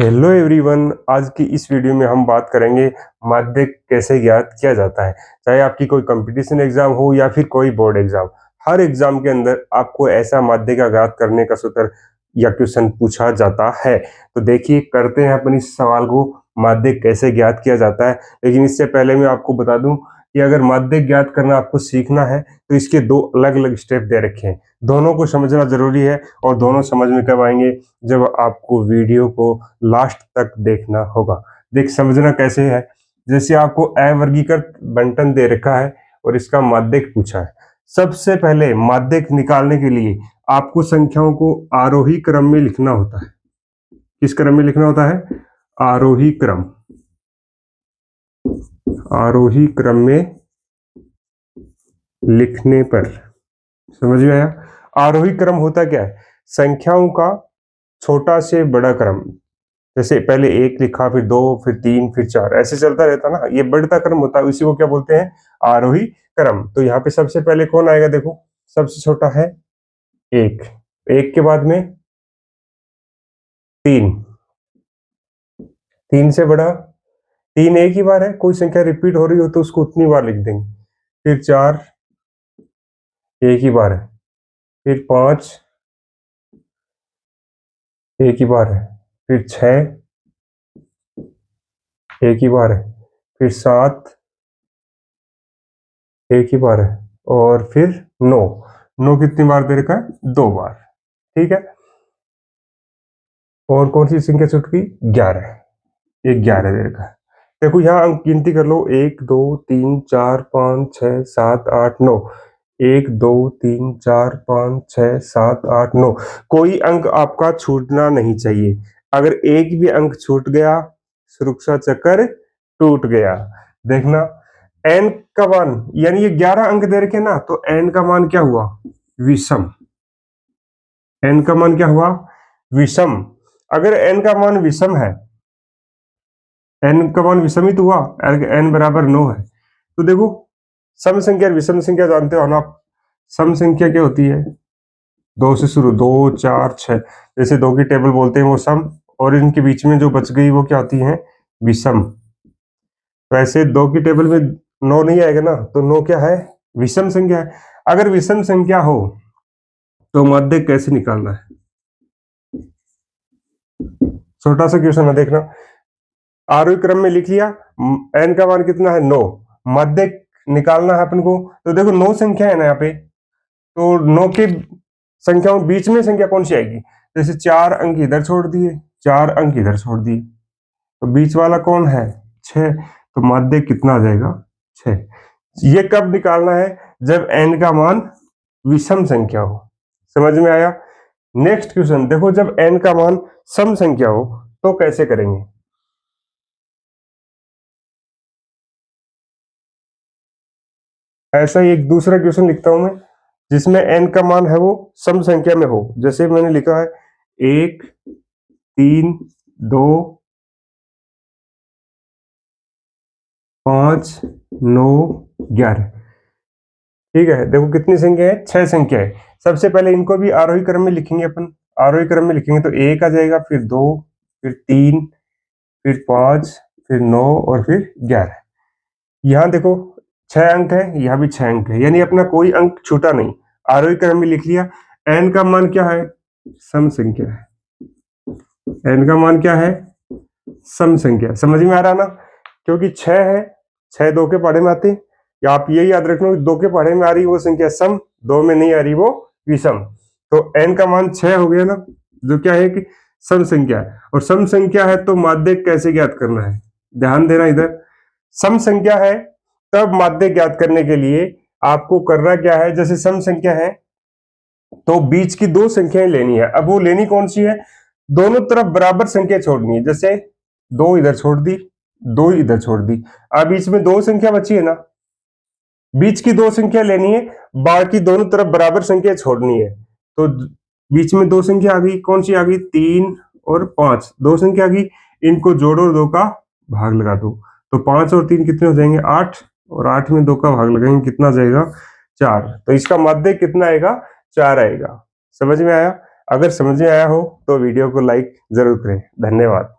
Hello everyone, आज की इस वीडियो में हम बात करेंगे माध्यक कैसे ज्ञात किया जाता है। चाहे आपकी कोई कंपटीशन एग्जाम हो या फिर कोई बोर्ड एग्जाम, हर एग्जाम के अंदर आपको ऐसा माध्यक का ज्ञात करने का सूत्र या क्वेश्चन पूछा जाता है। तो देखिए, करते हैं अपन इस सवाल को, माध्यक कैसे ज्ञात किया जाता है। लेकिन इससे पहले मैं आपको बता दूं कि अगर माध्यक ज्ञात करना आपको सीखना है तो इसके दो अलग अलग स्टेप दे रखे हैं। दोनों को समझना जरूरी है और दोनों समझ में कब आएंगे, जब आपको वीडियो को लास्ट तक देखना होगा। देख, समझना कैसे है, जैसे आपको अवर्गीकृत बंटन दे रखा है और इसका माध्यक पूछा है। सबसे पहले माध्यक निकालने के लिए आपको संख्याओं को आरोही क्रम में लिखना होता है। किस क्रम में लिखना होता है? आरोही क्रम। आरोही क्रम में लिखने पर, समझ में आया? आरोही क्रम होता क्या है? संख्याओं का छोटा से बड़ा क्रम। जैसे पहले एक लिखा, फिर दो, फिर तीन, फिर चार, ऐसे चलता रहता ना, ये बढ़ता क्रम होता है। इसी को क्या बोलते हैं? आरोही क्रम। तो यहाँ पे सबसे पहले कौन आएगा? देखो, सबसे छोटा है एक, एक के बाद में तीन, तीन से बड़ा, तीन एक ही बार है, कोई संख्या रिपीट हो रही हो तो उसको उतनी बार लिख देंगे। फिर चार एक ही बार है, फिर पांच एक ही बार है, फिर छह एक ही बार है, फिर सात एक ही बार है, और फिर नौ। नौ कितनी बार दे रखा है? दो बार। ठीक है। और कौन सी संख्या छूट गई? 11। ये 11 दे रखा है। देखो, यहाँ अंक गिनती कर लो, 1 2 3 4 5 6 7 8 9। 1 2 3 4 5 6 7 8 9। कोई अंक आपका छूटना नहीं चाहिए। अगर एक भी अंक छूट गया, सुरक्षा चक्कर टूट गया। देखना, एन का मान, यानी ये 11 अंक दे रखे ना, तो एन का मान क्या हुआ? विषम। एन का मान क्या हुआ? विषम। अगर एन का मान विषम है, एन का मान विषम ही तो हुआ, एन बराबर 9 है। तो देखो, सम संख्या और विषम संख्या जानते हो ना आप? सम संख्या क्या होती है? दो से शुरू, 2 4 6। जैसे दो की टेबल बोलते हैं वो सम, और इनके बीच में जो बच गई वो क्या होती है? विषम। तो ऐसे दो की टेबल में 9 नहीं आएगा ना, तो 9 क्या है? विषम संख्या है। अगर विषम संख्या हो तो माध्यक कैसे निकालना है? छोटा सा क्वेश्चन है, देखना। आरोही क्रम में लिख लिया, एन का मान कितना है? 9। माध्यक निकालना है अपन को। तो देखो, 9 संख्या है ना यहाँ पे, तो 9 के संख्याओं बीच में संख्या कौन सी आएगी? जैसे 4 अंक इधर छोड़ दिए, 4 अंक इधर छोड़ दिए, तो बीच वाला कौन है? 6। तो माध्यक कितना आ जाएगा? 6। ये कब निकालना है? जब एन का मान विषम संख्या हो। समझ में आया? नेक्स्ट क्वेश्चन देखो, जब एन का मान सम संख्या हो तो कैसे करेंगे? ऐसा ही एक दूसरा क्वेश्चन लिखता हूं मैं, जिसमें एन का मान है वो सम संख्या में हो। जैसे मैंने लिखा है 1 3 2 5 9 11। ठीक है। देखो, कितनी संख्या है? 6 संख्या है। सबसे पहले इनको भी आरोही क्रम में लिखेंगे अपन। आरोही क्रम में लिखेंगे तो 1 आ जाएगा, फिर 2, फिर 3, फिर 5, फिर 9 और फिर 11। यहाँ देखो, 6 अंक है, यहाँ भी 6 अंक है, यानी अपना कोई अंक छूटा नहीं। आरोही क्रम में लिख लिया। एन का मान क्या है? सम संख्या है। एन का मान क्या है? सम संख्या। समझ में आ रहा ना? क्योंकि 6 है, 6 दो के पहाड़े में आते हैं। या आप ये याद रखना, दो के पहाड़े में आ रही वो संख्या सम, दो में नहीं आ रही वो विषम। तो एन का मान 6 हो गया ना, जो क्या है कि सम संख्या है। और सम संख्या है तो माध्यक कैसे ज्ञात करना है? ध्यान देना इधर। सम संख्या है तब माध्यक ज्ञात करने के लिए आपको करना क्या है? जैसे सम संख्या है तो बीच की दो संख्याएं लेनी है। अब वो लेनी कौन सी है? दोनों तरफ बराबर संख्या छोड़नी है। जैसे 2 इधर छोड़ दी, 2 इधर छोड़ दी, अब बीच में दो संख्या बची है ना, बीच की दो संख्या लेनी है, बाकी दोनों तरफ बराबर संख्या छोड़नी है। तो बीच में दो संख्या आ गई, कौन सी आ गई? 3 और 5, दो संख्या आ गई। इनको जोड़ो और 2 का भाग लगा दो, तो 5 और 3 कितने हो जाएंगे? 8, और 8 में 2 का भाग लगाएंगे, कितना जाएगा? 4। तो इसका माध्यक कितना आएगा? 4 आएगा। समझ में आया? अगर समझ में आया हो तो वीडियो को लाइक जरूर करें। धन्यवाद।